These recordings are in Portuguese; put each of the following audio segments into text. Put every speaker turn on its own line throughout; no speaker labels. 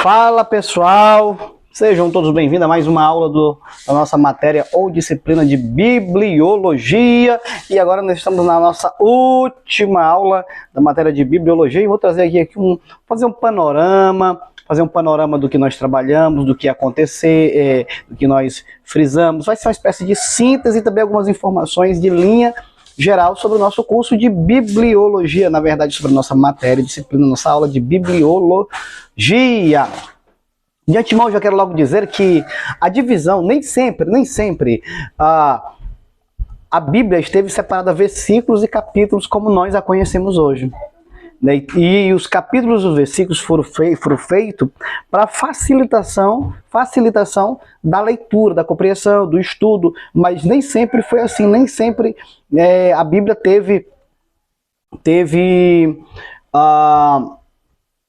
Fala pessoal, sejam todos bem-vindos a mais uma aula da nossa matéria ou disciplina de bibliologia. E agora nós estamos na nossa última aula da matéria de bibliologia e vou trazer aqui fazer um panorama do que nós trabalhamos, do que acontecer, do que nós frisamos. Vai ser uma espécie de síntese e também algumas informações de linha geral sobre o nosso curso de bibliologia, na verdade sobre a nossa matéria, disciplina, nossa aula de bibliologia. De antemão, já quero logo dizer que a divisão, nem sempre a Bíblia esteve separada versículos e capítulos como nós a conhecemos hoje. E os capítulos e os versículos foram feitos para facilitação da leitura, da compreensão, do estudo, mas nem sempre foi assim, nem sempre a Bíblia teve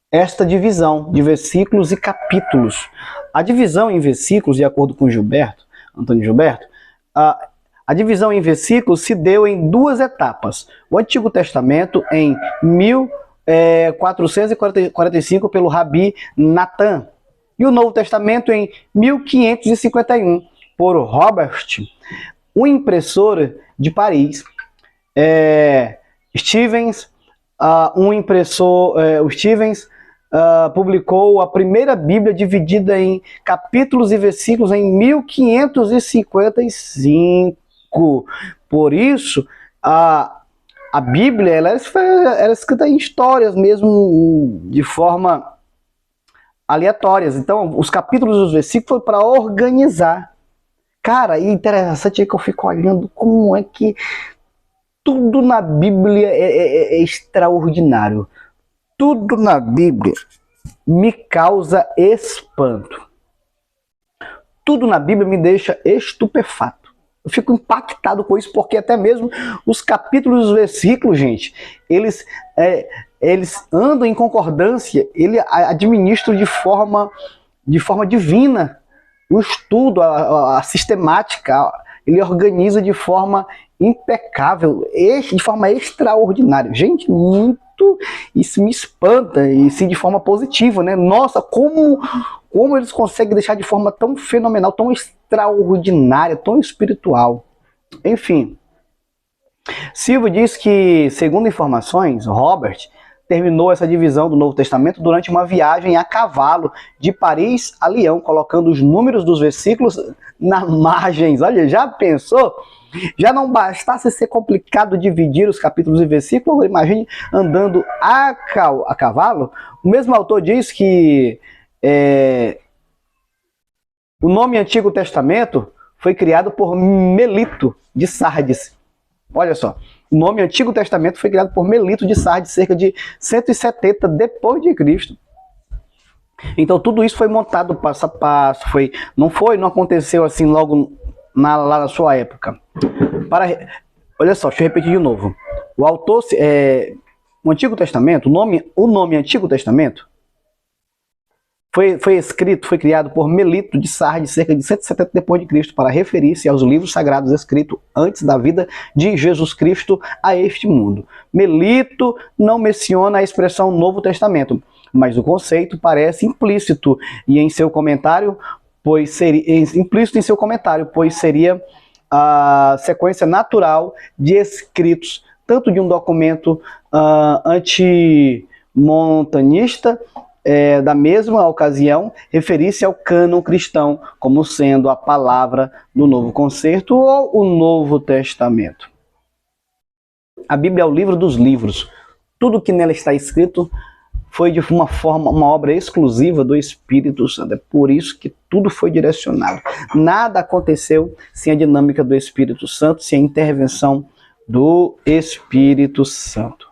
esta divisão de versículos e capítulos. A divisão em versículos, de acordo com Antônio Gilberto, a divisão em versículos se deu em duas etapas. O Antigo Testamento em 1445 pelo Rabi Natan e o Novo Testamento em 1551 por Robert, um impressor de Paris. Stevens publicou a primeira Bíblia dividida em capítulos e versículos em 1555. Por isso, a Bíblia ela era escrita em histórias mesmo, de forma aleatórias. Então, os capítulos e os versículos foram para organizar. Cara, e interessante é que eu fico olhando como é que tudo na Bíblia é extraordinário. Tudo na Bíblia me causa espanto. Tudo na Bíblia me deixa estupefato. Eu fico impactado com isso, porque até mesmo os capítulos e os versículos, gente, eles andam em concordância, ele administra de forma divina o estudo, a sistemática, ele organiza de forma impecável, de forma extraordinária. Gente, isso me espanta, e sim de forma positiva, né? Nossa, como eles conseguem deixar de forma tão fenomenal, tão extraordinária, tão espiritual. Enfim, Silvio diz que, segundo informações, Robert terminou essa divisão do Novo Testamento durante uma viagem a cavalo de Paris a Lyon, colocando os números dos versículos nas margens. Olha, já pensou? Já não bastasse ser complicado dividir os capítulos e versículos, imagine andando a cavalo. O mesmo autor diz que o nome Antigo Testamento foi criado por Melito de Sardes. Olha só, o nome Antigo Testamento foi criado por Melito de Sardes, cerca de 170 depois de Cristo. Então tudo isso foi montado passo a passo, não aconteceu assim logo lá na sua época. Olha só, deixa eu repetir de novo. O autor, o Antigo Testamento, o nome Antigo Testamento foi criado por Melito de Sardes, cerca de 170 depois de Cristo, para referir-se aos livros sagrados escritos antes da vida de Jesus Cristo a este mundo. Melito não menciona a expressão Novo Testamento, mas o conceito parece implícito em seu comentário, pois seria a sequência natural de escritos, tanto de um documento antimontanista da mesma ocasião, referir-se ao cânon cristão como sendo a palavra do Novo Concerto ou o Novo Testamento. A Bíblia é o livro dos livros. Tudo que nela está escrito foi de uma obra exclusiva do Espírito Santo. É por isso que tudo foi direcionado. Nada aconteceu sem a dinâmica do Espírito Santo, sem a intervenção do Espírito Santo.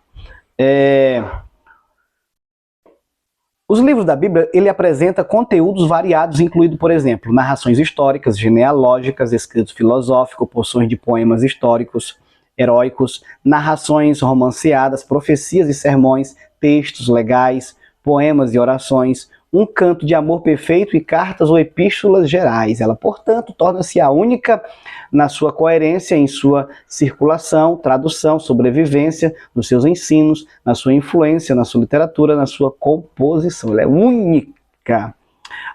Os livros da Bíblia, ele apresenta conteúdos variados, incluindo, por exemplo, narrações históricas, genealógicas, escritos filosóficos, porções de poemas históricos, heróicos, narrações romanceadas, profecias e sermões, textos legais, poemas e orações, um canto de amor perfeito e cartas ou epístolas gerais. Ela, portanto, torna-se a única na sua coerência, em sua circulação, tradução, sobrevivência, nos seus ensinos, na sua influência, na sua literatura, na sua composição. Ela é única bíblica.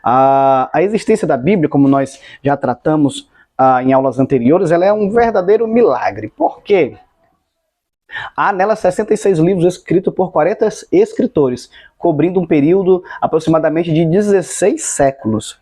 A existência da Bíblia, como nós já tratamos em aulas anteriores, ela é um verdadeiro milagre. Por quê? Há nela 66 livros escritos por 40 escritores, cobrindo um período aproximadamente de 16 séculos.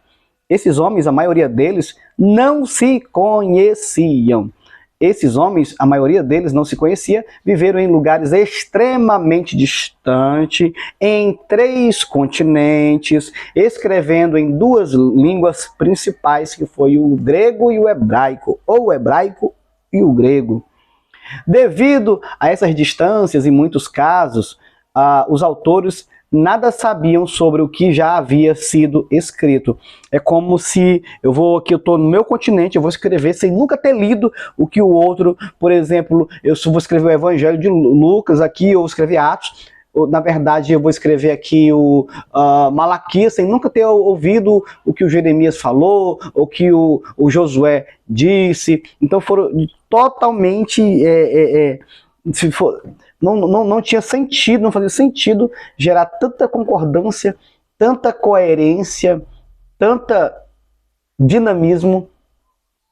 Esses homens, a maioria deles, não se conheciam. Esses homens, a maioria deles não se conhecia, viveram em lugares extremamente distantes, em 3 continentes, escrevendo em 2 línguas principais, que foi o grego e o hebraico, ou o hebraico e o grego. Devido a essas distâncias, em muitos casos, os autores nada sabiam sobre o que já havia sido escrito. É como se eu estou no meu continente, eu vou escrever sem nunca ter lido o que o outro, por exemplo, eu vou escrever o Evangelho de Lucas aqui, ou vou escrever Atos, ou, na verdade eu vou escrever aqui o Malaquias, sem nunca ter ouvido o que o Jeremias falou, ou que o Josué disse. Então foram totalmente... se for, não tinha sentido, não fazia sentido gerar tanta concordância, tanta coerência, tanta dinamismo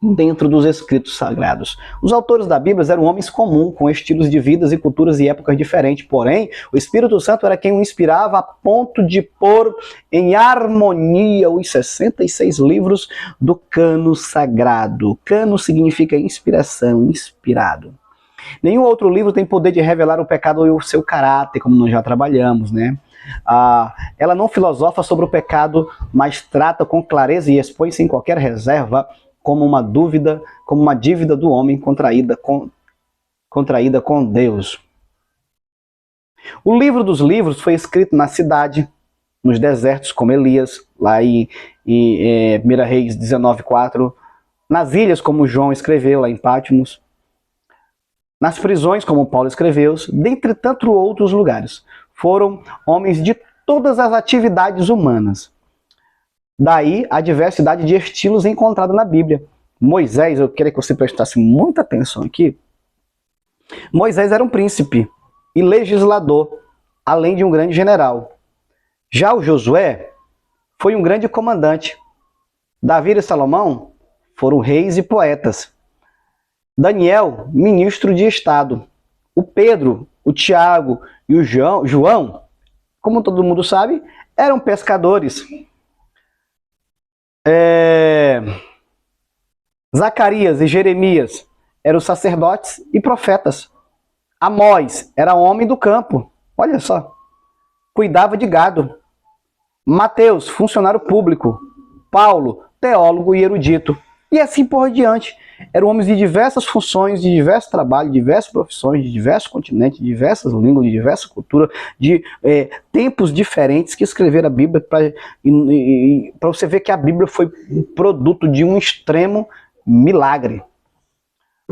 dentro dos escritos sagrados. Os autores da Bíblia eram homens comuns, com estilos de vidas e culturas e épocas diferentes, porém, o Espírito Santo era quem o inspirava a ponto de pôr em harmonia os 66 livros do cano sagrado. Cano significa inspiração, inspirado. Nenhum outro livro tem poder de revelar o pecado e o seu caráter, como nós já trabalhamos, né? Ela não filosofa sobre o pecado, mas trata com clareza e expõe sem qualquer reserva como uma dívida do homem contraída com Deus. O livro dos livros foi escrito na cidade, nos desertos, como Elias, lá em 1 Reis 19:4, nas ilhas, como João escreveu, lá em Patmos, nas prisões, como Paulo escreveu, dentre tantos outros lugares. Foram homens de todas as atividades humanas. Daí a diversidade de estilos encontrada na Bíblia. Moisés, eu queria que você prestasse muita atenção aqui. Moisés era um príncipe e legislador, além de um grande general. Já o Josué foi um grande comandante. Davi e Salomão foram reis e poetas. Daniel, ministro de Estado. O Pedro, o Tiago e o João, como todo mundo sabe, eram pescadores. Zacarias e Jeremias eram sacerdotes e profetas. Amós era homem do campo, olha só, cuidava de gado. Mateus, funcionário público. Paulo, teólogo e erudito. E assim por diante. Eram homens de diversas funções, de diversos trabalhos, de diversas profissões, de diversos continentes, de diversas línguas, de diversas culturas, de tempos diferentes que escreveram a Bíblia para você ver que a Bíblia foi um produto de um extremo milagre.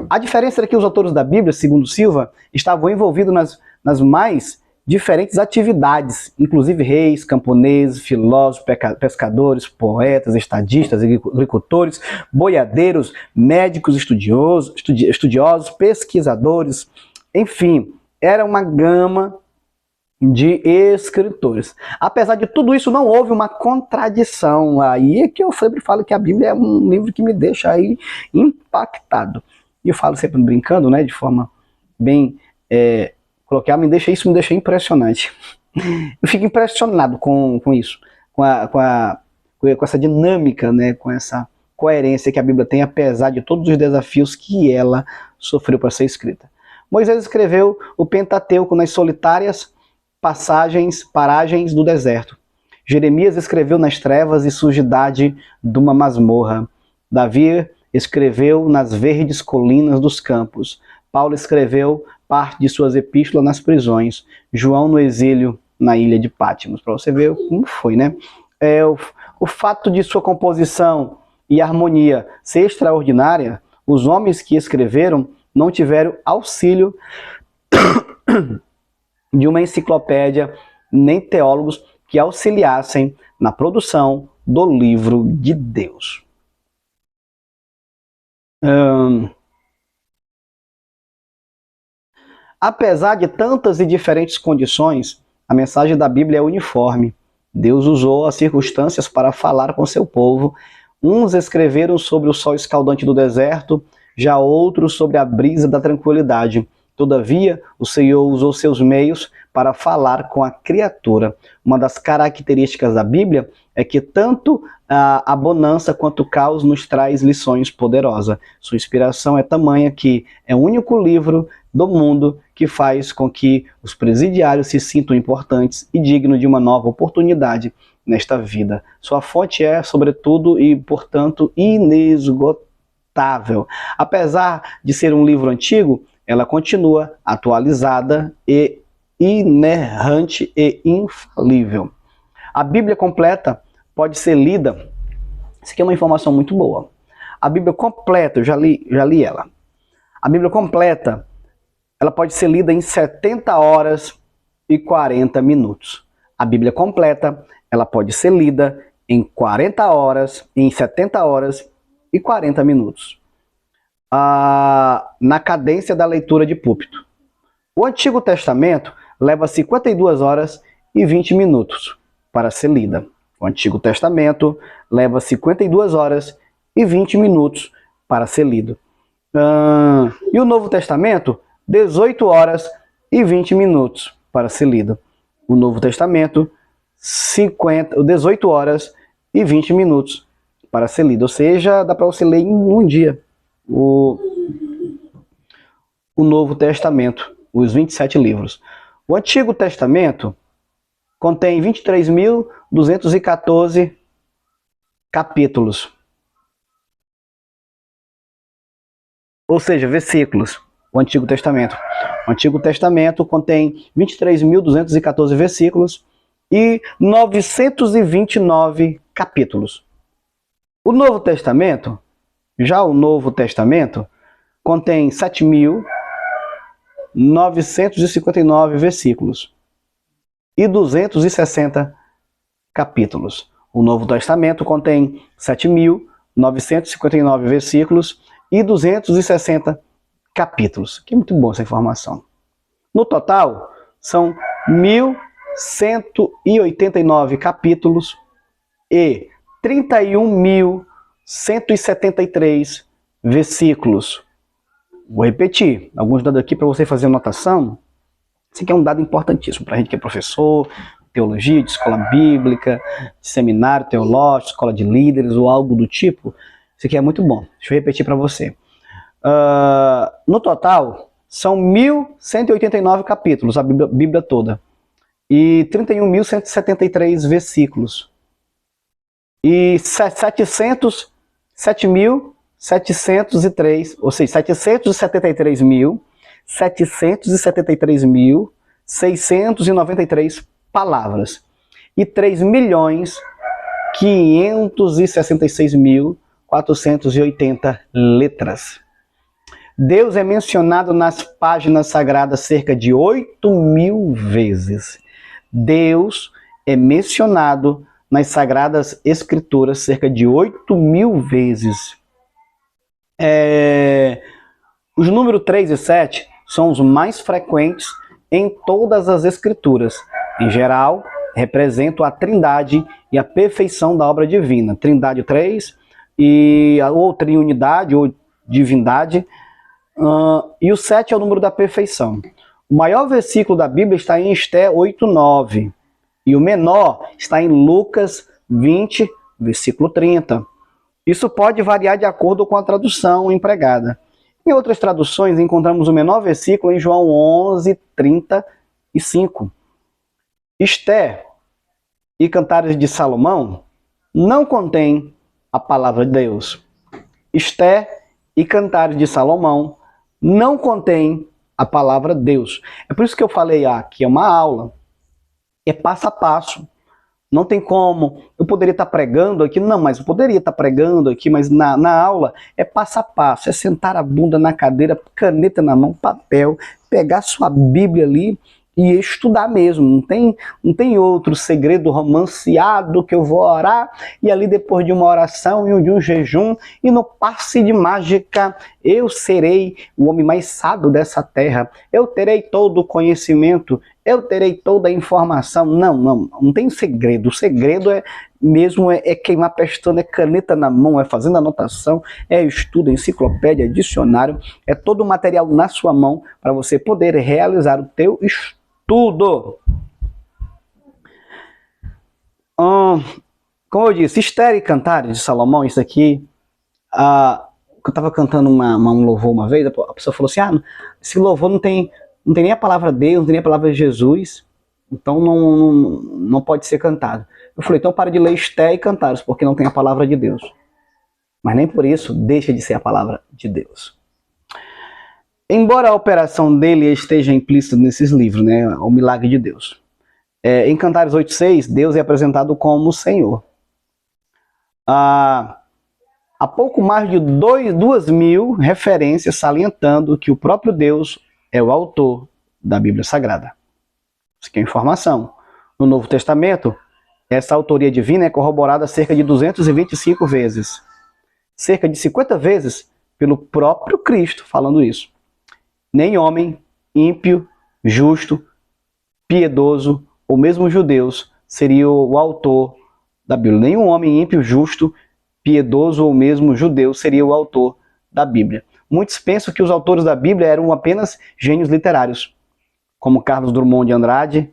A diferença era que os autores da Bíblia, segundo Silva, estavam envolvidos nas mais diferentes atividades, inclusive reis, camponeses, filósofos, pescadores, poetas, estadistas, agricultores, boiadeiros, médicos, estudiosos, pesquisadores, enfim, era uma gama de escritores. Apesar de tudo isso, não houve uma contradição. Aí é que eu sempre falo que a Bíblia é um livro que me deixa aí impactado. E eu falo sempre brincando, né, de forma bem coloquial, me deixa impressionante. Eu fico impressionado com isso, com essa dinâmica, né, com essa coerência que a Bíblia tem, apesar de todos os desafios que ela sofreu para ser escrita. Moisés escreveu o Pentateuco nas solitárias paragens do deserto. Jeremias escreveu nas trevas e sujidade de uma masmorra. Davi escreveu nas verdes colinas dos campos. Paulo escreveu parte de suas epístolas nas prisões. João no exílio na ilha de Patmos. Para você ver como foi, né? O fato de sua composição e harmonia ser extraordinária, os homens que escreveram não tiveram auxílio de uma enciclopédia, nem teólogos que auxiliassem na produção do livro de Deus. Apesar de tantas e diferentes condições, a mensagem da Bíblia é uniforme. Deus usou as circunstâncias para falar com seu povo. Uns escreveram sobre o sol escaldante do deserto, já outros sobre a brisa da tranquilidade. Todavia, o Senhor usou seus meios para falar com a criatura. Uma das características da Bíblia é que tanto a bonança quanto o caos nos traz lições poderosas. Sua inspiração é tamanha que é o único livro do mundo que faz com que os presidiários se sintam importantes e dignos de uma nova oportunidade nesta vida. Sua fonte é, sobretudo e, portanto, inesgotável. Apesar de ser um livro antigo, ela continua atualizada e inerrante e infalível. A Bíblia completa pode ser lida. Isso aqui é uma informação muito boa. A Bíblia completa, eu já li ela. A Bíblia completa, ela pode ser lida em 70 horas e 40 minutos. A Bíblia completa, ela pode ser lida em 40 horas, em 70 horas e 40 minutos. Na cadência da leitura de púlpito. O Antigo Testamento leva 52 horas e 20 minutos para ser lida. O Antigo Testamento leva 52 horas e 20 minutos para ser lido. E o Novo Testamento, 18 horas e 20 minutos para ser lido. O Novo Testamento, 18 horas e 20 minutos para ser lido. Ou seja, dá para você ler em um dia o Novo Testamento, os 27 livros. O Antigo Testamento contém 23.214 capítulos, ou seja, versículos. O Antigo Testamento contém 23.214 versículos e 929 capítulos. O Novo Testamento contém 7.959 versículos e 260 capítulos. O Novo Testamento contém 7.959 versículos e 260 capítulos. Que muito bom essa informação. No total, são 1.189 capítulos e 31.173 versículos. Vou repetir alguns dados aqui para você fazer anotação. Esse aqui é um dado importantíssimo para a gente que é professor, teologia, de escola bíblica, de seminário teológico, escola de líderes ou algo do tipo. Isso aqui é muito bom. Deixa eu repetir para você. No total, são 1.189 capítulos, a Bíblia toda, e 31.173 versículos. E 7.703, ou seja, 773.693 palavras. E 3.566.480 letras. Deus é mencionado nas páginas sagradas cerca de 8.000 vezes. Deus é mencionado nas Sagradas Escrituras cerca de 8.000 vezes. Os números 3 e 7 são os mais frequentes em todas as Escrituras. Em geral, representam a trindade e a perfeição da obra divina. Trindade 3, ou triunidade, ou divindade. E o 7 é o número da perfeição. O maior versículo da Bíblia está em Esté 8:9. E o menor está em Lucas 20, versículo 30. Isso pode variar de acordo com a tradução empregada. Em outras traduções, encontramos o menor versículo em João 11:35. Esté e Cantares de Salomão não contém a palavra de Deus. Esté e Cantares de Salomão não contém a palavra de Deus. É por isso que eu falei aqui, é uma aula. É passo a passo. Não tem como. Eu poderia estar pregando aqui, mas na aula é passo a passo. É sentar a bunda na cadeira, caneta na mão, papel, pegar sua Bíblia ali e estudar mesmo. Não tem outro segredo romanceado que eu vou orar e ali depois de uma oração e de um jejum e no passe de mágica eu serei o homem mais sábio dessa terra. Eu terei todo o conhecimento eu terei toda a informação. Não tem segredo. O segredo é queimar pestana, é caneta na mão, é fazendo anotação, é estudo, é enciclopédia, é dicionário, é todo o material na sua mão para você poder realizar o teu estudo. Como eu disse, Esther e Cantares de Salomão, isso aqui, eu estava cantando um louvor uma vez, a pessoa falou assim, esse louvor não tem nem a palavra Deus, não tem nem a palavra Jesus, então não pode ser cantado. Eu falei, então para de ler Esther e Cantares, porque não tem a palavra de Deus. Mas nem por isso deixa de ser a palavra de Deus. Embora a operação dele esteja implícita nesses livros, né, o milagre de Deus. Em Cantares 8,6, Deus é apresentado como o Senhor. Há pouco mais de 2.000 referências salientando que o próprio Deus é o autor da Bíblia Sagrada. Isso aqui é informação. No Novo Testamento, essa autoria divina é corroborada cerca de 225 vezes. Cerca de 50 vezes pelo próprio Cristo falando isso. Nem homem, ímpio, justo, piedoso ou mesmo judeus seria o autor da Bíblia. Nenhum homem ímpio, justo, piedoso ou mesmo judeu seria o autor da Bíblia. Muitos pensam que os autores da Bíblia eram apenas gênios literários, como Carlos Drummond de Andrade,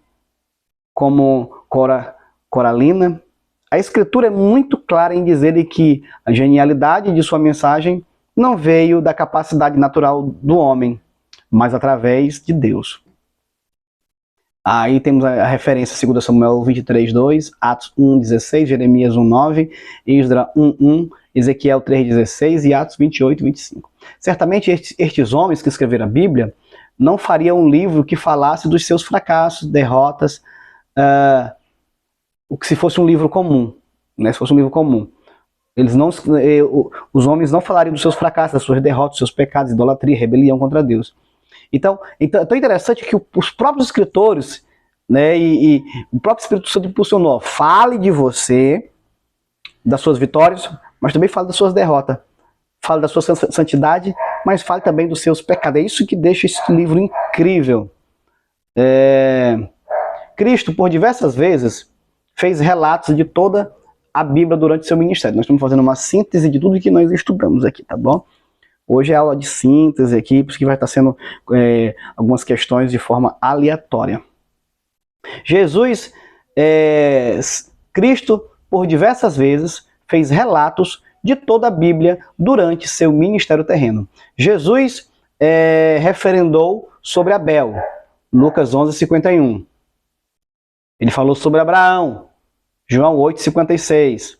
como Coralina. A Escritura é muito clara em dizer que a genialidade de sua mensagem não veio da capacidade natural do homem, mas através de Deus. Aí temos a referência 2 Samuel 23:2, Atos 1:16, Jeremias 1:9, Esdras 1:1, Ezequiel 3:16 e Atos 28:25. Certamente estes homens que escreveram a Bíblia não fariam um livro que falasse dos seus fracassos, derrotas, o que se fosse um livro comum, né? Se fosse um livro comum. Os homens não falariam dos seus fracassos, das suas derrotas, dos seus pecados, idolatria, rebelião contra Deus. Então é tão interessante que os próprios escritores, né, e o próprio Espírito Santo impulsionou, fale de você, das suas vitórias, mas também fale das suas derrotas. Fale da sua santidade, mas fale também dos seus pecados. É isso que deixa esse livro incrível. Cristo, por diversas vezes, fez relatos de toda a Bíblia durante seu ministério. Nós estamos fazendo uma síntese de tudo que nós estudamos aqui, tá bom? Hoje é aula de síntese aqui, por isso que vai estar sendo algumas questões de forma aleatória. Cristo, por diversas vezes, fez relatos de toda a Bíblia durante seu ministério terreno. Jesus referendou sobre Abel, Lucas 11:51. Ele falou sobre Abraão, João 8:56.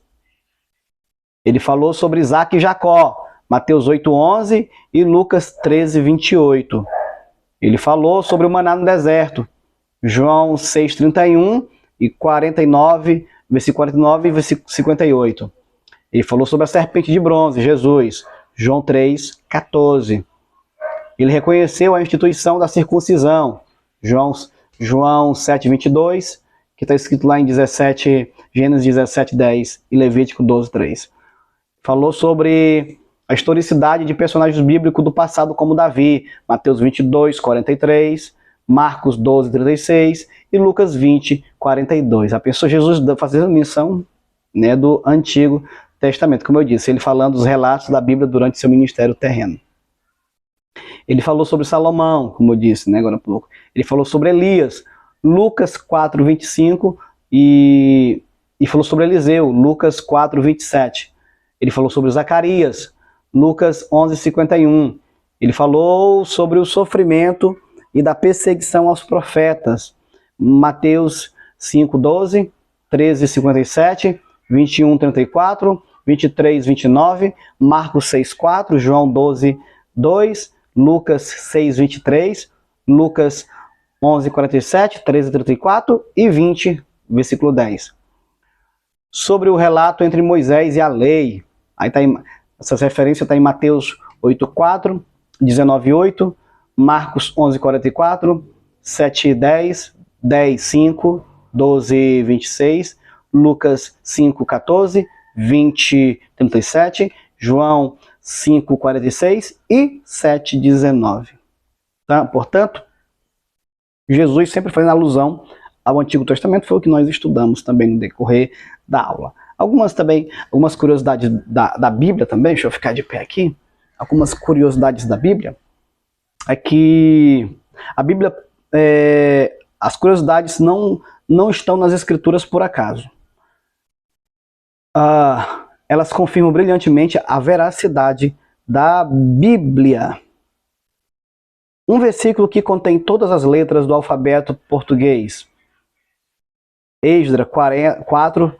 Ele falou sobre Isaac e Jacó, Mateus 8:11 e Lucas 13:28. Ele falou sobre o maná no deserto, João 6:31 e 49, versículo 49 e versículo 58. Ele falou sobre a serpente de bronze, Jesus, João 3:14. Ele reconheceu a instituição da circuncisão, João 7:22, que está escrito lá em Gênesis 17:10 e Levítico 12:3. Falou sobre a historicidade de personagens bíblicos do passado como Davi, Mateus 22:43, Marcos 12:36 e Lucas 20:42. A pessoa Jesus fazendo menção, né, do Antigo Testamento, como eu disse, ele falando dos relatos da Bíblia durante seu ministério terreno. Ele falou sobre Salomão, como eu disse, né, agora há pouco. Ele falou sobre Elias, Lucas 4:25 e falou sobre Eliseu, Lucas 4:27. Ele falou sobre Zacarias, Lucas 11:51. Ele falou sobre o sofrimento e da perseguição aos profetas, Mateus 5:12, 13:57, 21:34, 23:29, Marcos 6:4, João 12:2, Lucas 6:23, Lucas 11:47, 13:34 e 20, versículo 10. Sobre o relato entre Moisés e a lei, aí essas referências estão em Mateus 8:4, 19:8, Marcos 11:44, 7:10, 10:5, 12:26, Lucas 5:14, 20:37, João 5:46 e 7:19. Tá? Portanto, Jesus sempre fazendo alusão ao Antigo Testamento, foi o que nós estudamos também no decorrer da aula. Algumas curiosidades da Bíblia também, deixa eu ficar de pé aqui. Algumas curiosidades da Bíblia é que a Bíblia, as curiosidades não estão nas Escrituras por acaso. Elas confirmam brilhantemente a veracidade da Bíblia. Um versículo que contém todas as letras do alfabeto português. Esdras 4,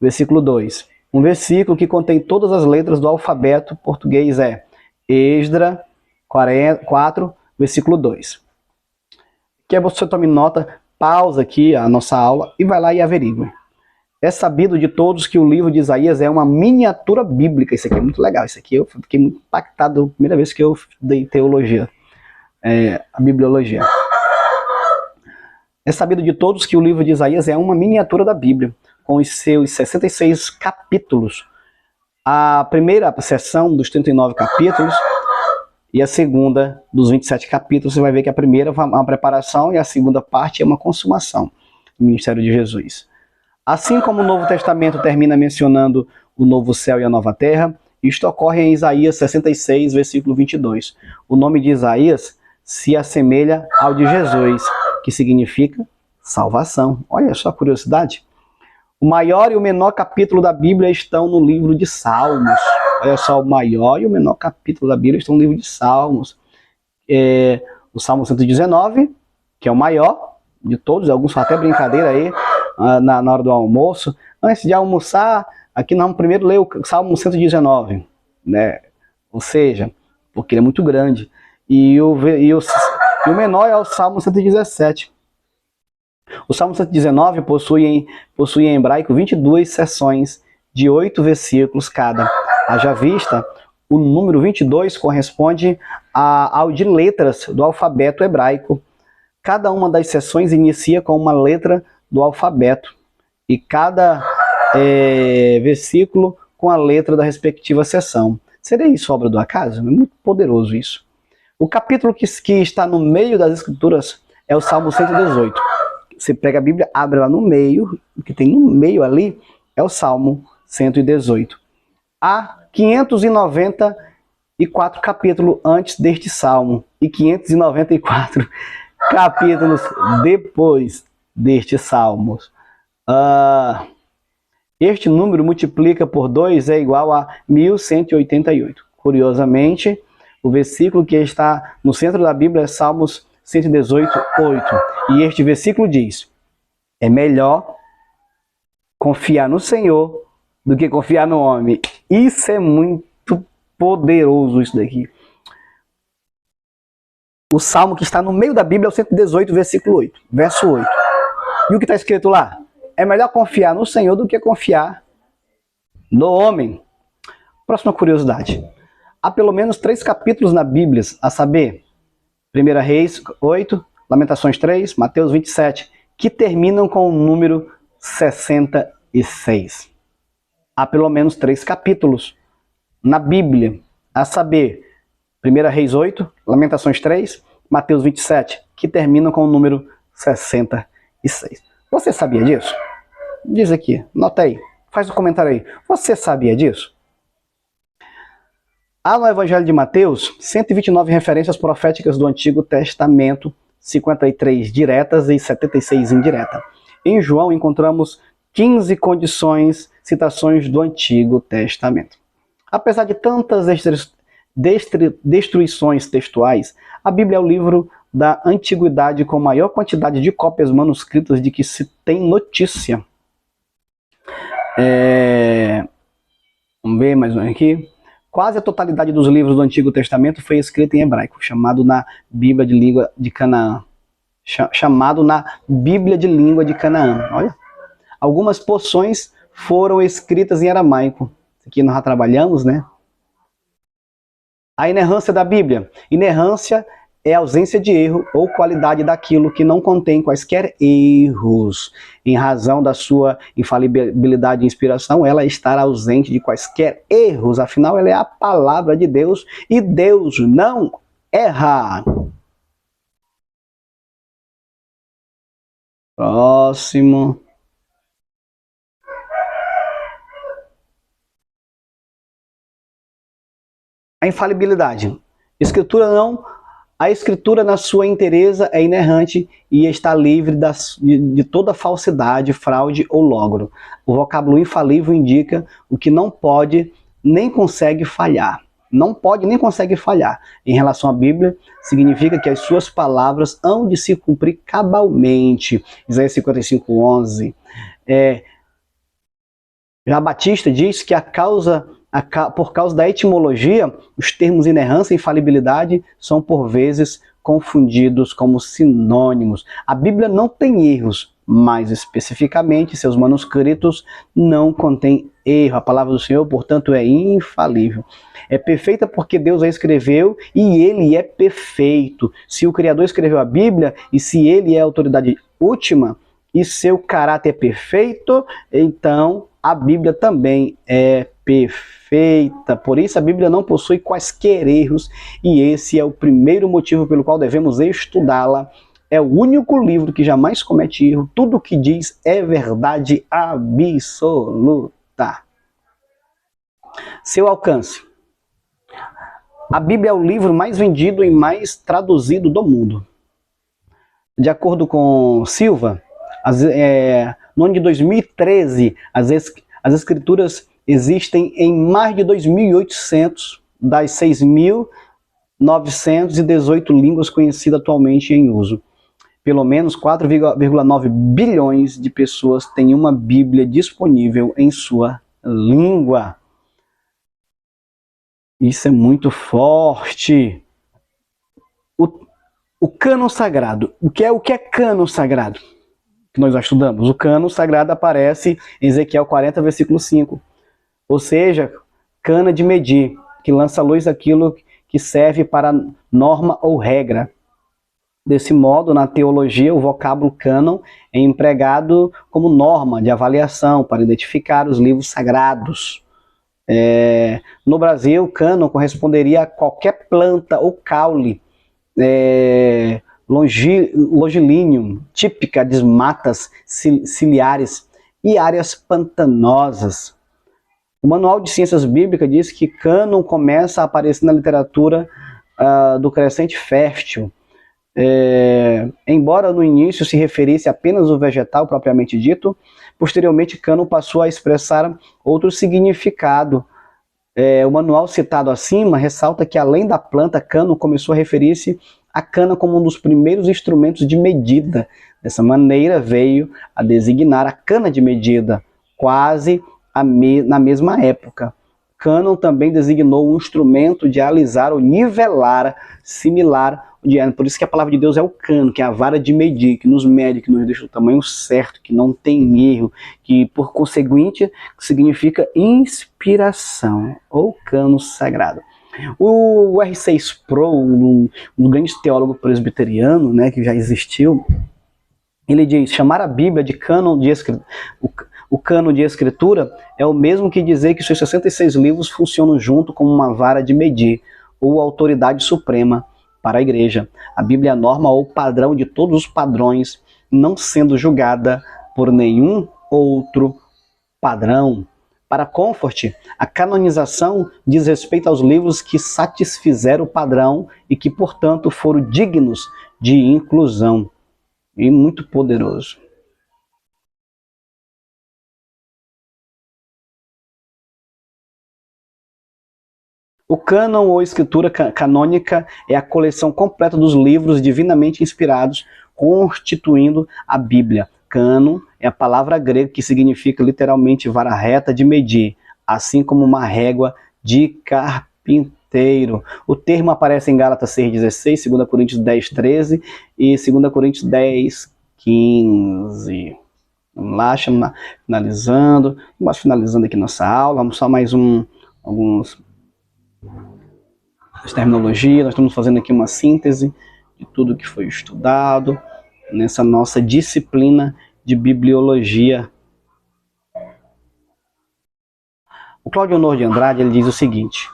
versículo 2. Um versículo que contém todas as letras do alfabeto português é Esdras 4, versículo 2. Que você tome nota, pausa aqui a nossa aula e vai lá e averigua. É sabido de todos que o livro de Isaías é uma miniatura bíblica. Isso aqui é muito legal. Isso aqui eu fiquei muito impactado a primeira vez que eu dei teologia, a bibliologia. É sabido de todos que o livro de Isaías é uma miniatura da Bíblia, com os seus 66 capítulos. A primeira seção dos 39 capítulos e a segunda dos 27 capítulos, você vai ver que a primeira é uma preparação e a segunda parte é uma consumação do ministério de Jesus. Assim como o Novo Testamento termina mencionando o novo céu e a nova terra, isto ocorre em Isaías 66, versículo 22. O nome de Isaías se assemelha ao de Jesus, que significa salvação. Olha só a curiosidade. O maior e o menor capítulo da Bíblia estão no livro de Salmos. Olha só, o maior e o menor capítulo da Bíblia estão no livro de Salmos. O Salmo 119, que é o maior de todos, alguns fazem até brincadeira aí, na hora do almoço. Antes de almoçar, aqui nós vamos primeiro ler o Salmo 119, né? Ou seja, porque ele é muito grande. E o menor é o Salmo 117. O Salmo 119 possui em hebraico 22 seções de 8 versículos cada. Haja vista, o número 22 corresponde ao de letras do alfabeto hebraico. Cada uma das seções inicia com uma letra do alfabeto e cada versículo com a letra da respectiva seção. Seria isso obra do acaso? É muito poderoso isso. O capítulo que está no meio das Escrituras é o Salmo 118. Você pega a Bíblia, abre lá no meio, o que tem no meio ali é o Salmo 118. Há 594 capítulos antes deste Salmo e 594 capítulos depois deste Salmo. Este número multiplica por 2 é igual a 1188. Curiosamente, o versículo que está no centro da Bíblia é Salmos 118, 8. E este versículo diz: é melhor confiar no Senhor do que confiar no homem. Isso é muito poderoso, isso daqui. O salmo que está no meio da Bíblia é o 118, versículo 8, verso 8. E o que está escrito lá? É melhor confiar no Senhor do que confiar no homem. Próxima curiosidade. Há pelo menos 3 capítulos na Bíblia, a saber, 1 Reis 8, Lamentações 3, Mateus 27, que terminam com o número 66. Há pelo menos 3 capítulos na Bíblia, a saber, 1 Reis 8, Lamentações 3, Mateus 27, que terminam com o número 66. Você sabia disso? Diz aqui, nota aí, faz um comentário aí. Você sabia disso? Há no Evangelho de Mateus 129 referências proféticas do Antigo Testamento, 53 diretas e 76 indiretas. Em João encontramos 15 citações do Antigo Testamento. Apesar de tantas destruições textuais, a Bíblia é o livro da antiguidade com maior quantidade de cópias manuscritas de que se tem notícia. Vamos ver mais um aqui. Quase a totalidade dos livros do Antigo Testamento foi escrita em hebraico, chamado na Bíblia de Língua de Canaã. Olha. Algumas porções foram escritas em aramaico. Isso aqui nós já trabalhamos, né? A inerrância da Bíblia. Inerrância é ausência de erro ou qualidade daquilo que não contém quaisquer erros. Em razão da sua infalibilidade e inspiração, ela está ausente de quaisquer erros. Afinal, ela é a palavra de Deus e Deus não erra. Próximo. A infalibilidade. A escritura na sua inteireza é inerrante e está livre de toda falsidade, fraude ou logro. O vocábulo infalível indica o que não pode nem consegue falhar. Não pode nem consegue falhar. Em relação à Bíblia, significa que as suas palavras hão de se cumprir cabalmente. Isaías 55:11. Já Batista diz que por causa da etimologia, os termos inerrância e infalibilidade são por vezes confundidos como sinônimos. A Bíblia não tem erros, mais especificamente, seus manuscritos não contêm erro. A palavra do Senhor, portanto, é infalível. É perfeita porque Deus a escreveu e Ele é perfeito. Se o Criador escreveu a Bíblia e se Ele é a autoridade última e seu caráter é perfeito, então a Bíblia também é perfeita. Por isso a Bíblia não possui quaisquer erros e esse é o primeiro motivo pelo qual devemos estudá-la. É o único livro que jamais comete erro. Tudo o que diz é verdade absoluta. Seu alcance. A Bíblia é o livro mais vendido e mais traduzido do mundo. De acordo com Silva, no ano de 2013, as escrituras existem em mais de 2.800 das 6.918 línguas conhecidas atualmente em uso. Pelo menos 4,9 bilhões de pessoas têm uma Bíblia disponível em sua língua. Isso é muito forte. O cânon sagrado. O que é cânon sagrado? Que nós já estudamos. O cânon sagrado aparece em Ezequiel 40, versículo 5. Ou seja, cana de medir, que lança à luz aquilo que serve para norma ou regra. Desse modo, na teologia, o vocábulo cânon é empregado como norma de avaliação para identificar os livros sagrados. No Brasil, cânon corresponderia a qualquer planta ou caule longilíneo, típica de matas ciliares e áreas pantanosas. O Manual de Ciências Bíblicas diz que cânon começa a aparecer na literatura do Crescente Fértil. Embora no início se referisse apenas ao vegetal propriamente dito, posteriormente cânon passou a expressar outro significado. O manual citado acima ressalta que além da planta, cânon começou a referir-se à cana como um dos primeiros instrumentos de medida. Dessa maneira veio a designar a cana de medida, quase na mesma época. Cânon também designou um instrumento de alisar ou nivelar, similar. Por isso que a palavra de Deus é o cânon, que é a vara de medir, que nos mede, que nos deixa o tamanho certo, que não tem erro, que por conseguinte significa inspiração, ou cânon sagrado. O R.C. Sproul, um grande teólogo presbiteriano, né, que já existiu, ele diz: chamar a Bíblia de cânon de escritura, o cânon de escritura é o mesmo que dizer que seus 66 livros funcionam junto como uma vara de medir, ou autoridade suprema para a igreja. A Bíblia é a norma ou padrão de todos os padrões, não sendo julgada por nenhum outro padrão. Para Comfort, a canonização diz respeito aos livros que satisfizeram o padrão e que, portanto, foram dignos de inclusão. E muito poderoso. O cânon ou escritura canônica é a coleção completa dos livros divinamente inspirados, constituindo a Bíblia. Cânon é a palavra grega que significa literalmente vara reta de medir, assim como uma régua de carpinteiro. O termo aparece em Gálatas 6,16, 2 Coríntios 10,13 e 2 Coríntios 10,15. Vamos lá, finalizando. Vamos finalizando aqui nossa aula. Vamos só mais alguns terminologia. Nós estamos fazendo aqui uma síntese de tudo que foi estudado nessa nossa disciplina de bibliologia. O Cláudio Honor de Andrade, ele diz o seguinte: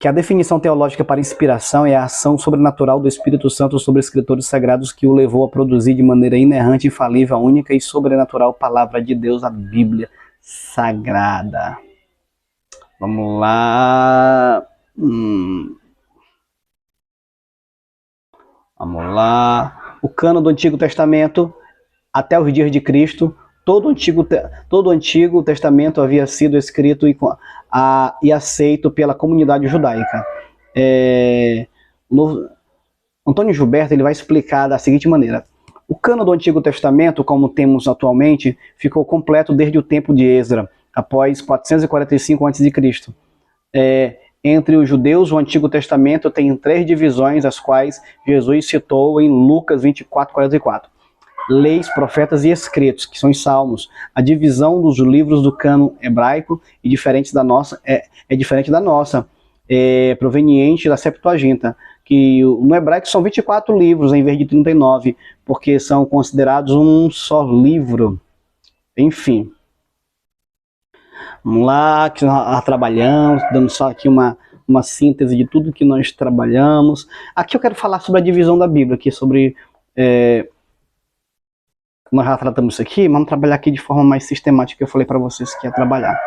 que a definição teológica para inspiração é a ação sobrenatural do Espírito Santo sobre escritores sagrados que o levou a produzir de maneira inerrante, infalível, a única e sobrenatural palavra de Deus, a Bíblia Sagrada. Vamos lá. Vamos lá. O cânon do Antigo Testamento, até os dias de Cristo, todo o Antigo Testamento havia sido escrito e aceito pela comunidade judaica. Antônio Gilberto ele vai explicar da seguinte maneira. O cânon do Antigo Testamento, como temos atualmente, ficou completo desde o tempo de Esdra, após 445 a.C. Entre os judeus, o Antigo Testamento tem 3 divisões, as quais Jesus citou em Lucas 24:44. Leis, profetas e escritos, que são os salmos. A divisão dos livros do cânon hebraico é diferente da nossa, proveniente da Septuaginta, que no hebraico são 24 livros em vez de 39, porque são considerados um só livro. Enfim. Vamos lá, que nós trabalhamos, dando só aqui uma síntese de tudo que nós trabalhamos. Aqui eu quero falar sobre a divisão da Bíblia, aqui sobre... nós já tratamos isso aqui, mas vamos trabalhar aqui de forma mais sistemática, que eu falei para vocês que ia trabalhar.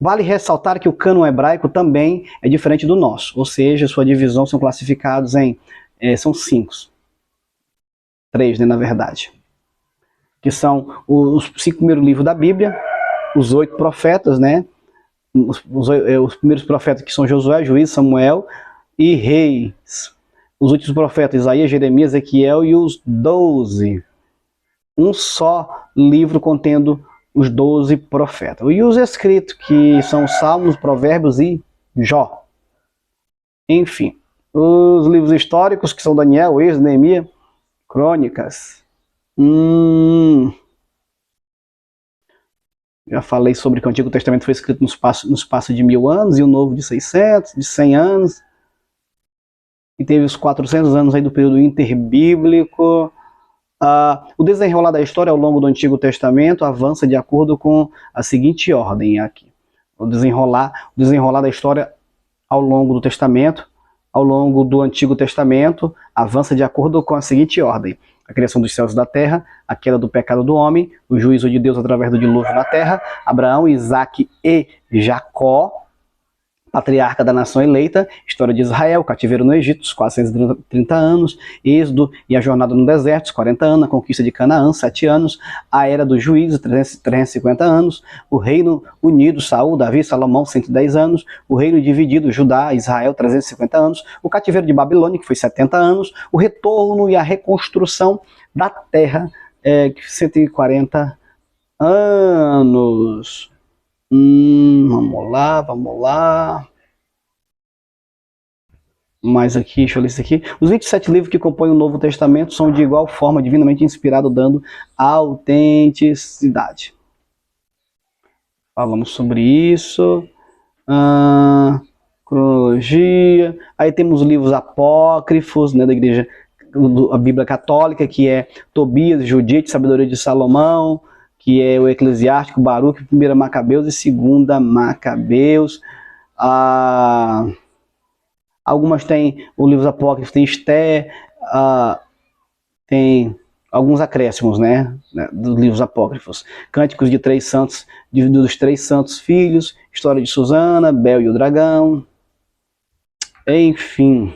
Vale ressaltar que o cânon hebraico também é diferente do nosso, ou seja, sua divisão são classificados em... são 5. 3, né, na verdade. Que são os 5 primeiros livros da Bíblia, os 8 profetas, né? Os primeiros profetas que são Josué, Juízes, Samuel e Reis. Os últimos profetas, Isaías, Jeremias, Ezequiel e os 12. Um só livro contendo os 12 profetas. E os escritos, que são Salmos, Provérbios e Jó. Enfim, os livros históricos, que são Daniel, Êxodo, Neemias, Crônicas. Já falei sobre que o Antigo Testamento foi escrito no espaço de 1000 anos, e o Novo de 600, de 100 anos. E teve os 400 anos aí do período interbíblico. O desenrolar da história ao longo do Antigo Testamento avança de acordo com a seguinte ordem aqui. O desenrolar da história ao longo do Testamento, ao longo do Antigo Testamento, avança de acordo com a seguinte ordem. A criação dos céus e da terra, a queda do pecado do homem, o juízo de Deus através do dilúvio na terra, Abraão, Isaque e Jacó, patriarca da nação eleita, história de Israel, cativeiro no Egito, os 430 anos, Êxodo e a jornada no deserto, os 40 anos, a conquista de Canaã, 7 anos, a era dos juízes, 350 anos, o reino unido, Saul, Davi, Salomão, 110 anos, o reino dividido, Judá, Israel, 350 anos, o cativeiro de Babilônia, que foi 70 anos, o retorno e a reconstrução da terra, 140 anos. Vamos lá. Mais aqui, deixa eu ler isso aqui. Os 27 livros que compõem o Novo Testamento são de igual forma divinamente inspirados, dando autenticidade. Falamos sobre isso. Cronologia. Aí temos os livros apócrifos, né, da igreja, a Bíblia Católica, que é Tobias, Judite, Sabedoria de Salomão, que é o Eclesiástico, Baruque, 1 Macabeus e 2 Macabeus. Algumas têm o livro apócrifo, tem Esté, tem alguns acréscimos, né, dos livros apócrifos. Cânticos de 3 santos, dos 3 santos filhos, história de Susana, Bel e o dragão, enfim.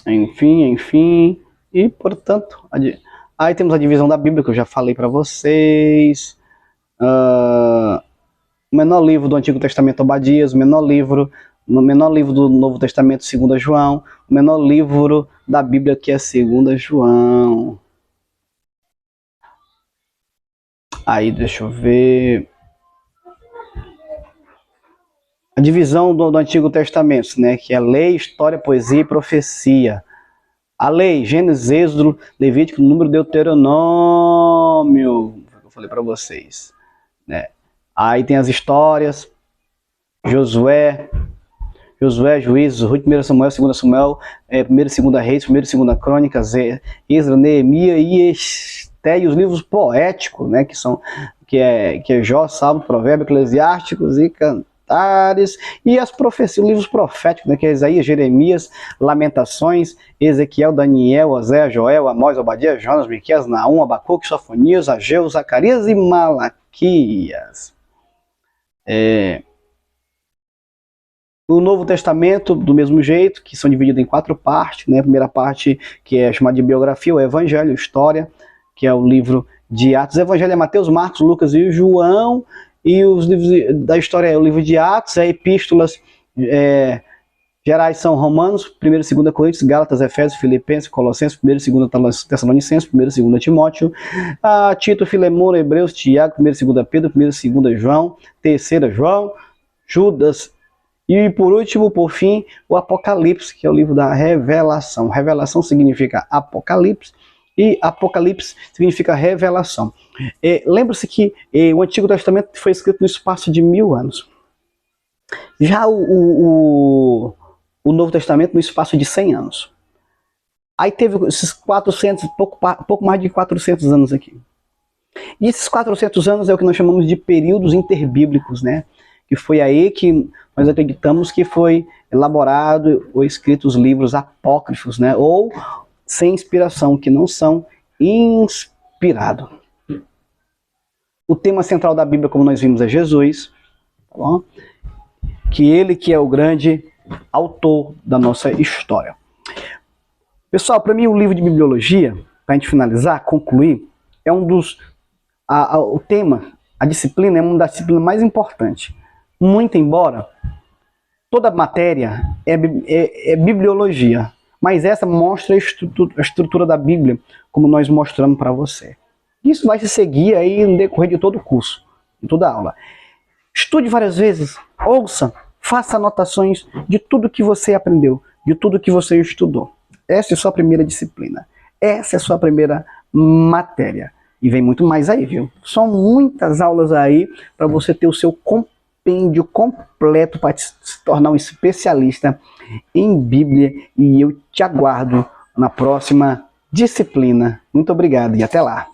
Enfim, e portanto, aí temos a divisão da Bíblia, que eu já falei para vocês. O menor livro do Antigo Testamento, Obadias, o menor livro do Novo Testamento, 2 João, o menor livro da Bíblia, que é 2 João. Aí, deixa eu ver... A divisão do Antigo Testamento, né, que é lei, história, poesia e profecia. A lei, Gênesis, Êxodo, Levítico, Número, Deuteronômio, que eu falei para vocês, né? Aí tem as histórias, Josué, Josué, Juízes, Ruth, 1 Samuel, 2 Samuel, 1 e 2 Reis, 1 e 2 Crônicas, Esdras, Neemias e Esté, e os livros poéticos, né, que é Jó, Salmo, Provérbios, Eclesiásticos e Cantares, e as profecias, livros proféticos, né, que é Isaías, Jeremias, Lamentações, Ezequiel, Daniel, Oséias, Joel, Amós, Obadias, Jonas, Miqueias, Naum, Abacuque, Sofonias, Ageu, Zacarias e Malaquias. O Novo Testamento, do mesmo jeito, que são divididos em 4 partes, né? A primeira parte, que é chamada de biografia, o Evangelho, História, que é o livro de Atos. O Evangelho é Mateus, Marcos, Lucas e João, e os livros da história é o livro de Atos, epístolas gerais são Romanos, 1 e 2 Coríntios, Gálatas, Efésios, Filipenses, Colossenses, 1 e 2 Tessalonicenses, 1 e 2 Timóteo, Tito, Filemão, Hebreus, Tiago, 1 e 2 Pedro, 1 e 2 João, 3 João, Judas, e por último, por fim, o Apocalipse, que é o livro da revelação. Revelação significa Apocalipse, e Apocalipse significa revelação. Lembre-se que o Antigo Testamento foi escrito no espaço de 1000 anos. Já o Novo Testamento no espaço de 100 anos. Aí teve esses 400, pouco mais de 400 anos aqui. E esses 400 anos é o que nós chamamos de períodos interbíblicos, né? Que foi aí que nós acreditamos que foi elaborado ou escrito os livros apócrifos, né? Ou sem inspiração, que não são inspirados. O tema central da Bíblia, como nós vimos, é Jesus, tá bom? Que ele que é o grande autor da nossa história. Pessoal, para mim o livro de bibliologia, para a gente finalizar, concluir, é um dos... o tema, a disciplina é uma das disciplinas mais importantes. Muito embora toda matéria é bibliologia, mas essa mostra a estrutura da Bíblia, como nós mostramos para você. Isso vai se seguir aí no decorrer de todo o curso, de toda a aula. Estude várias vezes, ouça, faça anotações de tudo que você aprendeu, de tudo que você estudou. Essa é a sua primeira disciplina. Essa é a sua primeira matéria. E vem muito mais aí, viu? São muitas aulas aí para você ter o seu compêndio completo para se tornar um especialista em Bíblia. E eu te aguardo na próxima disciplina. Muito obrigado e até lá.